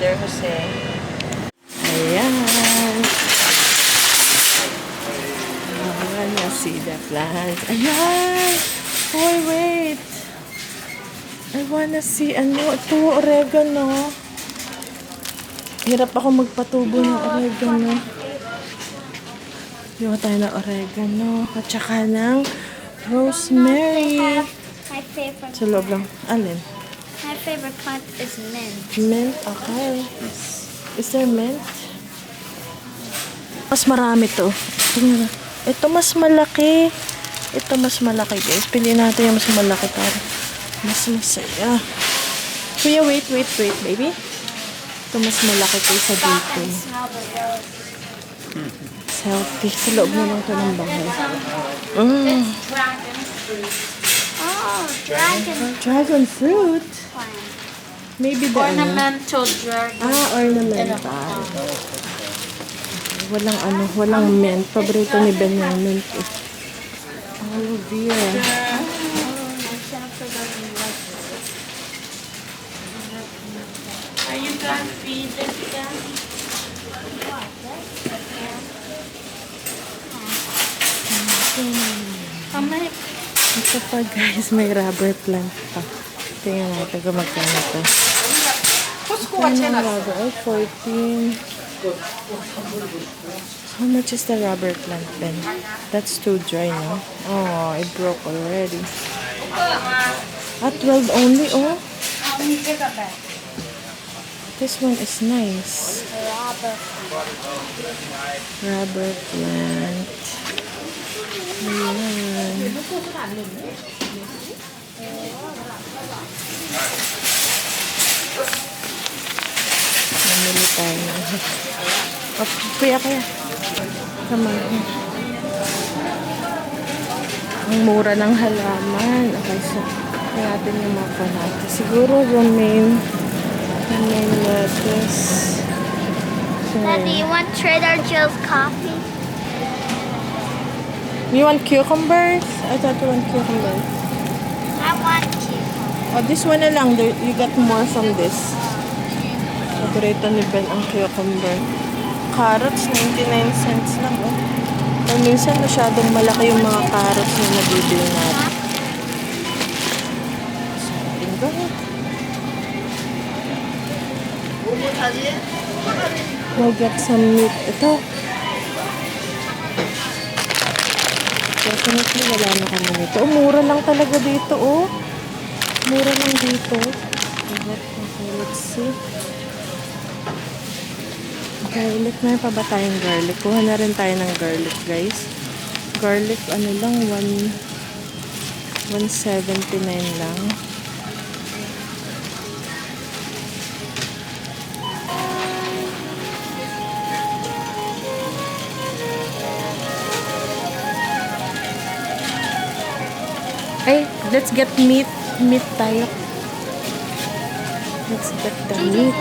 Brother Jose. Ayan. Ayan, see the plants. Ayan! Oh, wait! I wanna see, ano, ito, oregano. Hirap ako magpatubo ng oregano. Yung tayo ng oregano. At saka ng rosemary. My favorite. Sa loob lang. Alin? My favorite plant is mint. Mint? Okay. Is there mint? Mas marami to. Tingnan na. Ito mas malaki. Ito mas malaki, guys. Piliin natin yung mas malaki para mas masaya. Kuya, wait, baby. Ito mas malaki kaysa dito. Smell the rose. Healthy. Sa loob na lang ito ng bahay. Dragon fruit. Oh, dragon Dragon fruit? plant. Maybe the Ornamental dragon. ornamental. Walang mint. Paborito ni Ben yung mint. Aloe vera. Are you gonna feed it them? How many? Ito pa, guys, may rubber plant pa. Tingnan natin kung magkano ito. Rubber? Ay, 14. How much is the rubber plant, Ben? That's too dry, no? Oh, it broke already. At 12 only, oh. This one is nice. Rubber plant. Ayan. Namili tayo. Oh, kaya. Come on. Ang mura ng halaman. Okay, so, natin yung mga panate. Siguro romaine lettuce. Daddy, you want Trader Joe's coffee? You want cucumbers? I thought you want cucumbers. I want to. Oh, this one na lang. You got more from this. Paborito ni Ben ang cucumber. Carrots, 99 cents lang. Oh. Pero minsan masyadong malaki yung mga carrots na nabibili natin. Something good. We'll get some meat. Ito. Definitely wala na kami nito. Oh, mura lang talaga dito, oh. Mura lang dito. Okay, let's see. Garlic. May pa ba tayong garlic? Kuha na rin tayo ng garlic, guys. Garlic, ano lang, 179 lang. Ay, let's get meat. Meat tayo. Let's get the meat.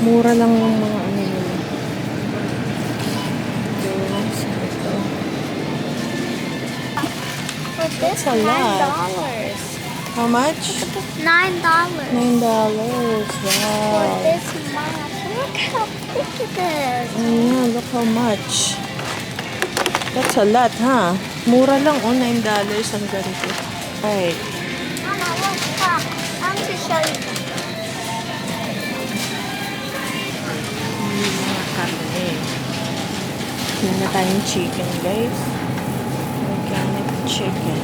Mura lang yung mga ano nila. Ito. For this, That's a lot. $9. How much? $9. $9. For Wow. this much. Look how big it is. Yeah, look how much. That's a lot, huh? Mura lang, oh, $9 ang ganito. Right. Mama, look, Pop. I want to show you. Mga karne. Hindi na tayong chicken, guys. Organic chicken.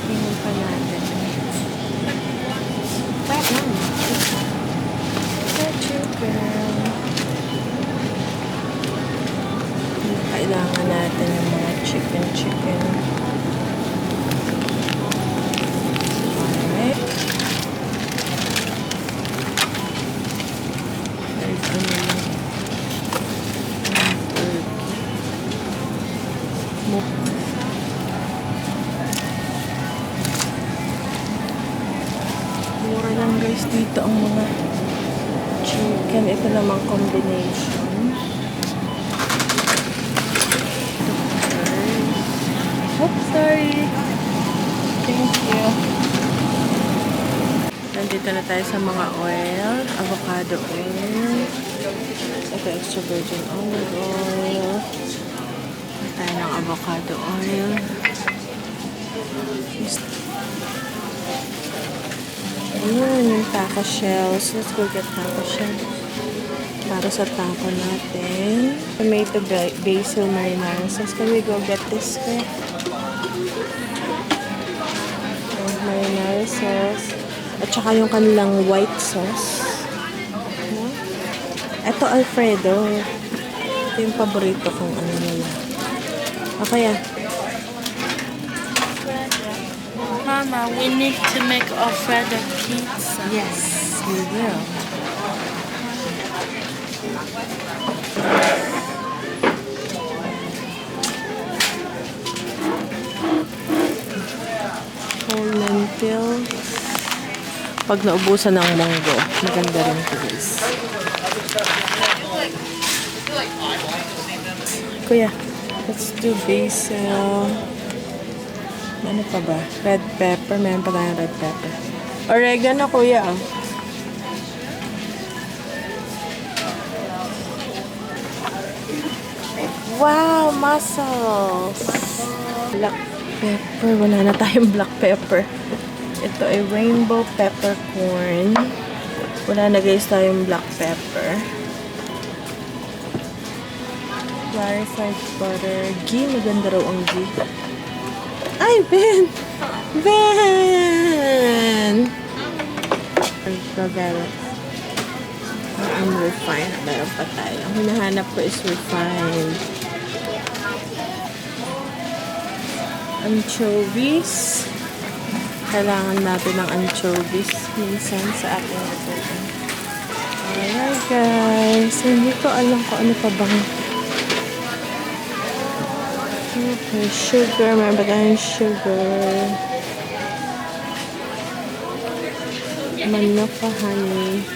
Tingnan pa natin. Kailangan natin yung mga chicken. Alright. There's ano lang. Mura lang, guys, dito ang mga chicken. Ito namang combination. Oops, sorry. Thank you. Nandito na tayo sa mga oil. Avocado oil. Ito, extra virgin olive oil. Tayo ng avocado oil. Ayan, yung taco shells. Let's go get taco shells. Para sa taco natin. Tomato basil marinara sauce. Can we go get this? Marinara sauce. At saka yung kanilang white sauce. Ito, Alfredo. Ito yung paborito kong ano nila. Okay, Mama, we need to make Alfredo pizza. Yes, we will. Whole lentil. Pag naubusan ng munggo, maganda rin ito, guys. Kuya, let's do basil. Ano pa ba? Red pepper. Meron pa tayong red pepper. Oregano, kuya. Wow, mussels. Black pepper. Wala na tayong black pepper. Ito ay rainbow peppercorn. Wala na guys tayong black pepper. Clarified butter. Ghee. Maganda raw ang ghee. Ay, Ben! Ben! Ang refined. Meron pa tayo. Ang hinahanap ko is refined. Anchovies. Kailangan natin ng anchovies minsan sa ating adobo. Alright guys. Hindi ko alam kung ano pa bang okay, sugar. Meron ba tayong sugar? Manuka honey.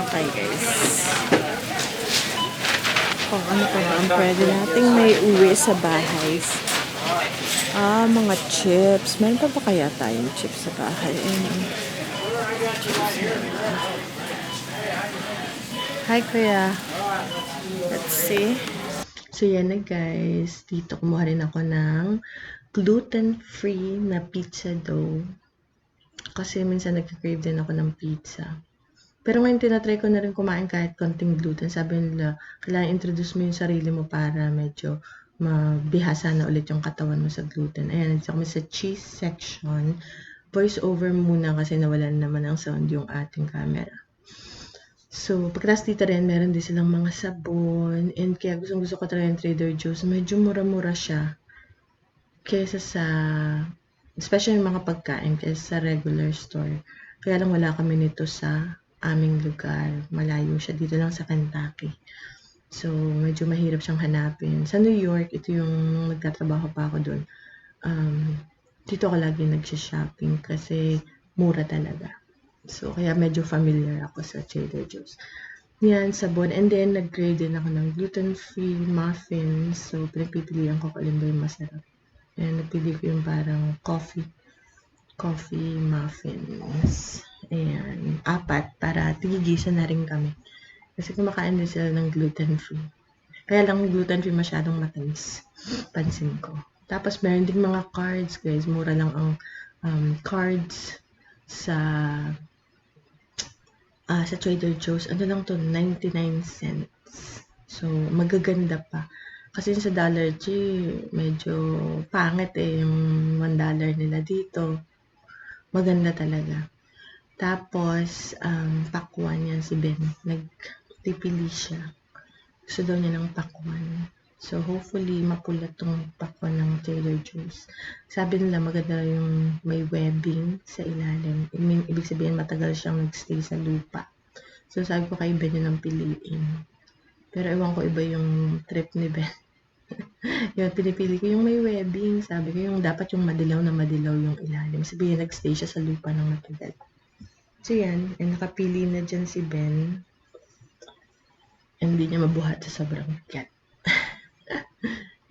Okay guys. Kung ano pa ba ang pwede nating may uwi sa bahay. Mga chips. Meron pa ba kaya tayong chips sa bahay? Hi kuya. Let's see. So, yan na guys. Dito kumuha rin ako ng gluten-free na pizza dough. Kasi minsan nag-crave din ako ng pizza. Pero ngayon tinatry ko na rin kumain kahit konting gluten. Sabi nila, kailangan introduce mo yung sarili mo para medyo mabihasa na ulit yung katawan mo sa gluten. Ayan, nandito kami sa cheese section. Voice over muna kasi nawalan naman ng sound yung ating camera. So, pagkatapos dito rin, meron din silang mga sabon. And kaya gusto ko talaga yung Trader Joe's. Medyo mura-mura siya. Kaysa sa, especially yung mga pagkain, kaysa sa regular store. Kaya lang wala kami nito sa aming lugar. Malayo siya. Dito lang sa Kentucky. So, medyo mahirap siyang hanapin. Sa New York, ito yung nagtatrabaho pa ako doon. Dito ako lagi nagsha-shopping kasi mura talaga. So, kaya medyo familiar ako sa Trader Joe's. Yan, sabon. And then, nag-grade din ako ng gluten-free muffins. So, pinagpipilian ko kung alin ba yung masarap. And napili ko yung parang coffee muffins. Ayan, 4 para tigigisa na rin kami. Kasi kumakain din sila ng gluten-free. Kaya lang gluten-free masyadong matamis. Pansin ko. Tapos, meron din mga cards, guys. Mura lang ang cards sa Trader Joe's. Ano lang to? 99 cents. So, magaganda pa. Kasi sa Dollar Tree, medyo pangit yung $1 nila dito. Maganda talaga. Tapos, pakwan yan si Ben. Nagpipili siya. Gusto daw niya ng pakwan. So, hopefully, mapula tong pakwan ng Trader Joe's. Sabi nila, maganda yung may webbing sa ilalim. Ibig sabihin, matagal siyang nagstay sa lupa. So, sabi ko kay Ben yun ang piliin. Pero ewan ko iba yung trip ni Ben. Yung pinipili ko yung may webbing. Sabi ko yung dapat yung madilaw na madilaw yung ilalim. Sabihin, nagstay siya sa lupa ng matagal. So, yan. Nakapili na dyan si Ben. Hindi niya mabuhat sa sobrang bigat.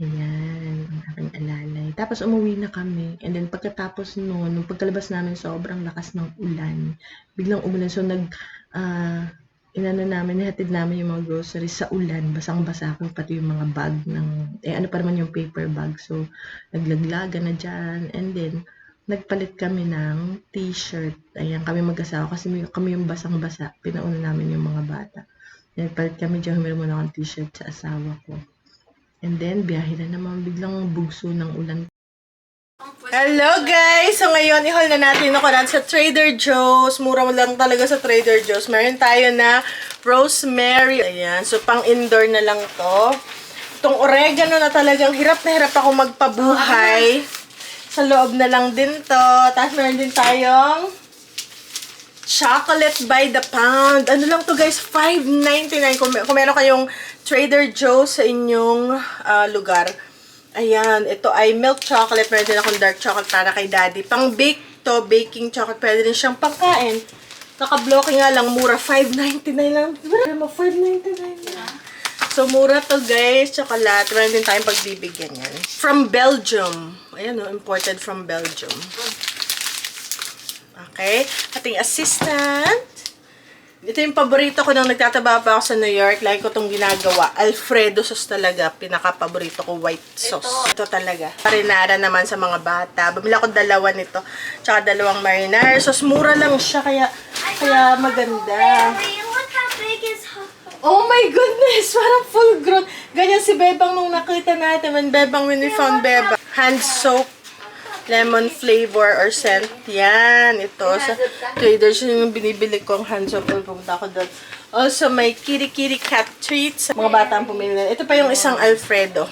Ayan, ang aking alalay. Tapos umuwi na kami. And then pagkatapos noon, nung pagkalabas namin, sobrang lakas ng ulan. Biglang umulan. So inano namin, nihatid namin yung mga groceries sa ulan. Basang-basa ko, pati yung mga bag ng, ano pa naman yung paper bag. So, naglaglagan na dyan. And then, nagpalit kami ng t-shirt. Ayan, kami mag-asawa kasi kami yung basang-basa. Pinauna namin yung mga bata. Nagpalit kami dyan, humiram muna akong t-shirt sa asawa ko. And then, biyahe na naman, biglang bugso ng ulan. Hello guys! So ngayon, i-haul na natin ako sa Trader Joe's. Mura lang talaga sa Trader Joe's. Meron tayo na rosemary. Ayan. So pang indoor na lang to. Itong oregano na talagang hirap na hirap ako magpabuhay. Sa loob na lang din to. Tapos meron din tayong chocolate by the pound. Ano lang to guys? $5.99. Kung meron kayong Trader Joe's sa inyong lugar. Ayan, ito ay milk chocolate. Meron din akong dark chocolate para kay daddy. Pang bake to, baking chocolate. Pwede din siyang pangkain. Naka-blocky nga lang, mura. $5.99 lang. $5.99 lang. So, mura to guys, chocolate. Meron din tayong pagbibigyan yan. From Belgium. Ayan o, imported from Belgium. Okay, ating assistant. Ito yung paborito ko nang nagtataba pa ako sa New York. Like ko itong ginagawa. Alfredo sauce talaga. Pinaka-paborito ko, white sauce. Ito talaga. Marinara naman sa mga bata. Bumili ako dalawa nito. Tsaka dalawang marinara sauce. Mura lang siya, kaya maganda. Look how big is Oh my goodness! Parang full grown. Ganyan si Bebang nung nakita natin. When we found Bebang. Hand soap. Lemon flavor or scent. Yan. Ito. Sa Trader Joe's yung binibili kong hand soap. Pumunta ako doon. Also, may kitty cat treats. Mga bata ang pumili na. Ito pa yung isang Alfredo.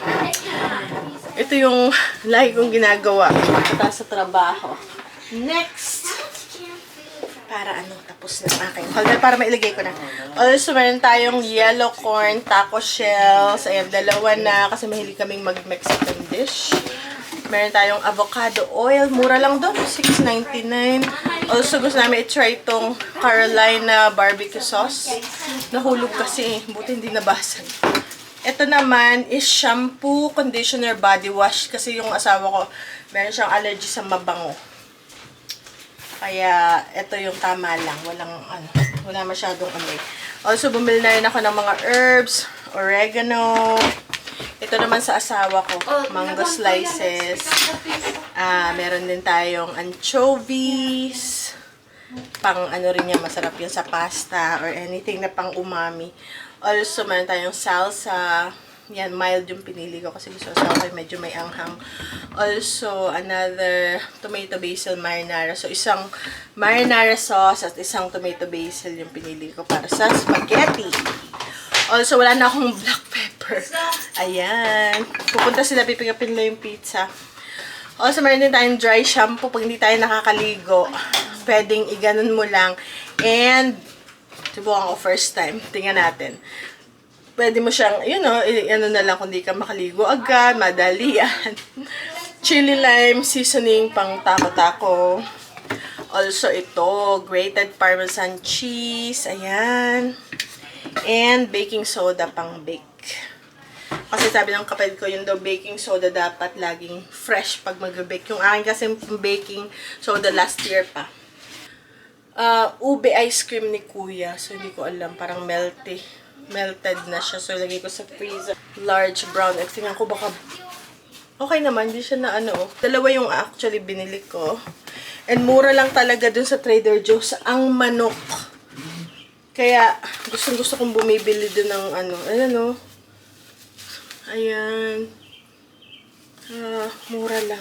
Ito yung lagi kong ginagawa. Pagkatapos sa trabaho. Next. Para tapos na aking haul. Para mailagay ko na. Also, meron tayong yellow corn taco shells. Ayan, dalawa na. Kasi mahilig kaming mag-Mexican dish. Meron tayong avocado oil. Mura lang doon. $6.99. Also, gusto namin i-try itong Carolina barbecue sauce. Nahulog kasi. Buti hindi nabasag. Ito naman is shampoo, conditioner, body wash. Kasi yung asawa ko, meron siyang allergy sa mabango. Kaya, ito yung tama lang. Wala masyadong amoy. Also, bumili na rin ako ng mga herbs, oregano. Ito naman sa asawa ko, mango slices. Meron din tayong anchovies. Pang rin yan, masarap yun sa pasta or anything na pang umami. Also, meron tayong salsa. Yan, mild yung pinili ko kasi gusto sa akin medyo may anghang. Also, another tomato basil marinara. So, isang marinara sauce at isang tomato basil yung pinili ko para sa spaghetti. Also, wala na akong black pepper. Ayan. Pupunta sila, pipigapin lang yung pizza. Also, meron din tayong dry shampoo. Pag hindi tayo nakakaligo, pwedeng iganon mo lang. And, subukan ko first time. Tingnan natin. Pwede mo siyang, ano na lang kung di ka makaligo agad, madali yan. Chili lime seasoning pang taco-taco. Also, ito, grated parmesan cheese. Ayan. And baking soda pang bake. Kasi sabi ng kapatid ko, yung daw baking soda dapat laging fresh pag mag-bake. Yung akin kasi baking soda last year pa. Ube ice cream ni Kuya. So, hindi ko alam. Parang melted na siya. So, lagay ko sa freezer. Large brown. At tingnan ko baka okay naman. Hindi siya na Dalawa yung actually binili ko. And mura lang talaga dun sa Trader Joe's ang manok. Kaya, gusto kong bumibili din ng ayan Ayan. Mura lang.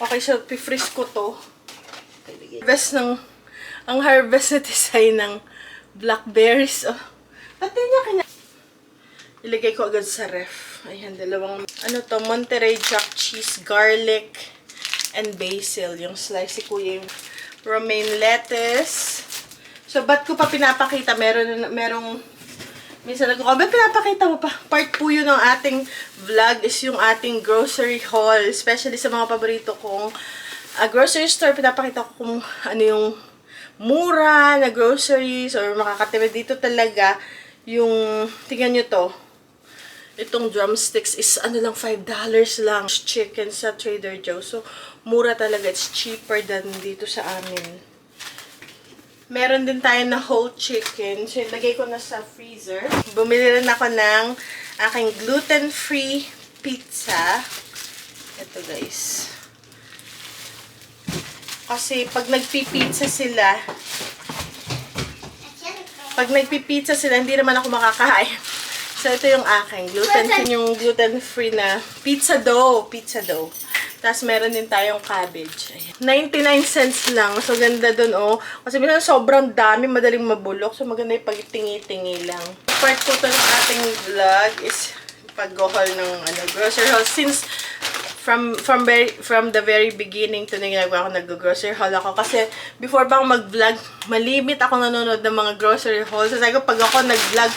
Okay, so, pifreeze ko to. Ang harvest na design ng blackberries. Oh. Pati niya ilagay ko agad sa ref. Ayan, dalawang, Monterey Jack cheese, garlic, and basil. Yung slice si Kuya, yung romaine lettuce. So, ba't ko pa pinapakita? Merong, minsan ba't pinapakita mo pa? Part po yun ng ating vlog is yung ating grocery haul. Especially sa mga paborito kong grocery store. Pinapakita ko kung ano yung mura na groceries or makakatipid dito talaga. Yung, tingnan nyo to. Itong drumsticks is ano lang, $5 lang. Chicken sa Trader Joe's. So, mura talaga. It's cheaper than dito sa amin. Meron din tayo na whole chicken. So, ilagay ko na sa freezer. Bumili rin ako ng aking gluten-free pizza. Ito guys. Kasi pag nagpipizza sila, hindi naman ako makakain. So, ito yung aking gluten-free na pizza dough. Tapos, meron din tayong cabbage. Ayan. 99 cents lang. So, ganda dun, oh. Kasi minsan sobrang dami, madaling mabulok. So, maganda yung pag-tingi-tingi lang. Part po to ng ating vlog is pag-haul ng grocery haul. Since from the very beginning to na ginagawa ko, nag-grocery haul ako. Kasi before pa ako mag-vlog, malimit ako nanonood ng mga grocery haul. So, sabi ko, pag ako nag-vlog,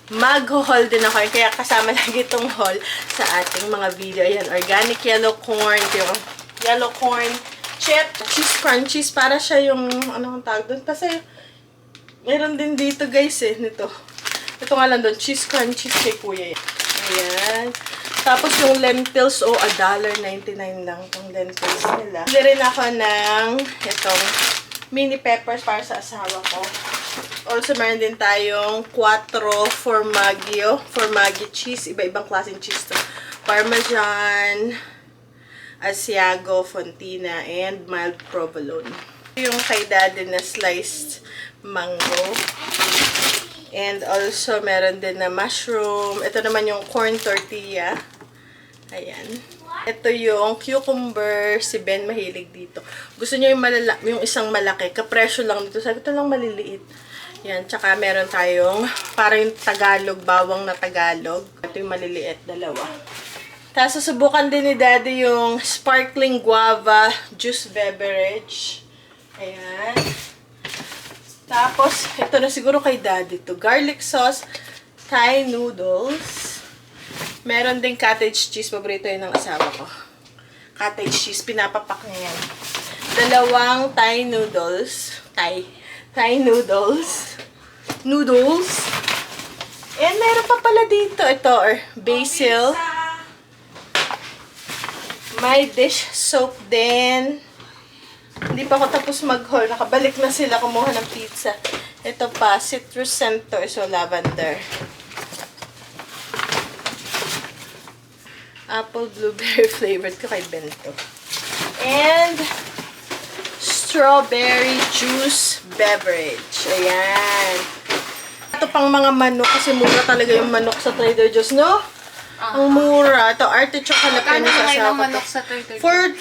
mag-haul din ako. Kaya kasama lagi itong haul sa ating mga video. Ayan, organic yellow corn. Yung yellow corn chip. Cheese crunchies. Para siya yung, anong tawag doon? Kasi, meron din dito guys nito. Ito nga lang doon, cheese crunchies kay kuya. Ayan. Tapos yung lentils, $1.99 lang itong lentils nila. Bili rin ako ng itong mini peppers para sa asawa ko. Also, meron din tayong 4 Formaggio cheese. Iba-ibang klaseng cheese to. Parmesan, Asiago, Fontina, and mild provolone. Yung kay daddy na sliced mango. And also, meron din na mushroom. Ito naman yung corn tortilla. Ayan. Ito yung cucumber. Si Ben mahilig dito. Gusto niya yung isang malaki. Kapresyo lang dito. Sabi, ito lang maliliit. Yan. Tsaka meron tayong parang yung Tagalog. Bawang na Tagalog. Ito yung maliliit. Dalawa. Tapos susubukan din ni Daddy yung sparkling guava juice beverage. Ayan. Tapos, ito na siguro kay Daddy to. Garlic sauce, Thai noodles. Meron din cottage cheese. Paborito yun ng asawa ko. Cottage cheese. Pinapapak niya yan. 2 Thai noodles. Thai noodles. And meron pa pala dito. Ito, basil. May dish soap din. Hindi pa ako tapos mag-haul. Nakabalik na sila kumuha ng pizza. Ito pa, citrus scent to. So, lavender. Apple blueberry flavored ko kay Bento. And strawberry juice beverage. Ayan. Ito pang mga manok kasi mura talaga yung manok sa Trader Joe's, no? Ang mura. Ito, artichoke jalapeno sa asawa ko. sa Trader For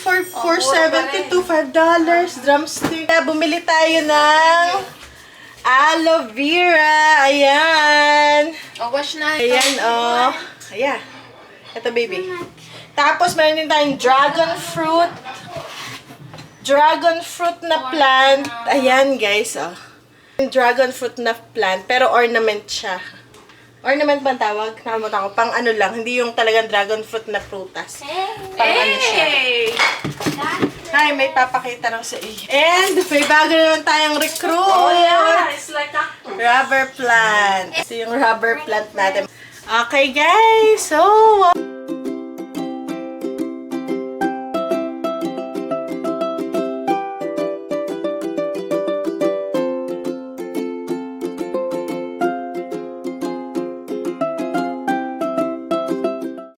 $4.70 to $5 drumstick. Bumili tayo ng aloe vera. Ayan. wash na ito. Ayan, Ayan. Ito, baby. Tapos, meron din tayong dragon fruit. Dragon fruit na plant. Ayan, guys, Dragon fruit na plant. Pero ornament siya. Ornament ba ang tawag? Nakalimutan ko. Pang ano lang. Hindi yung talagang dragon fruit na prutas. Pang ano siya. Hi, may papakita lang sa iyo. And, may bago naman tayong recruit. It's like a Rubber plant. Ito yung rubber plant natin. Okay, guys. So,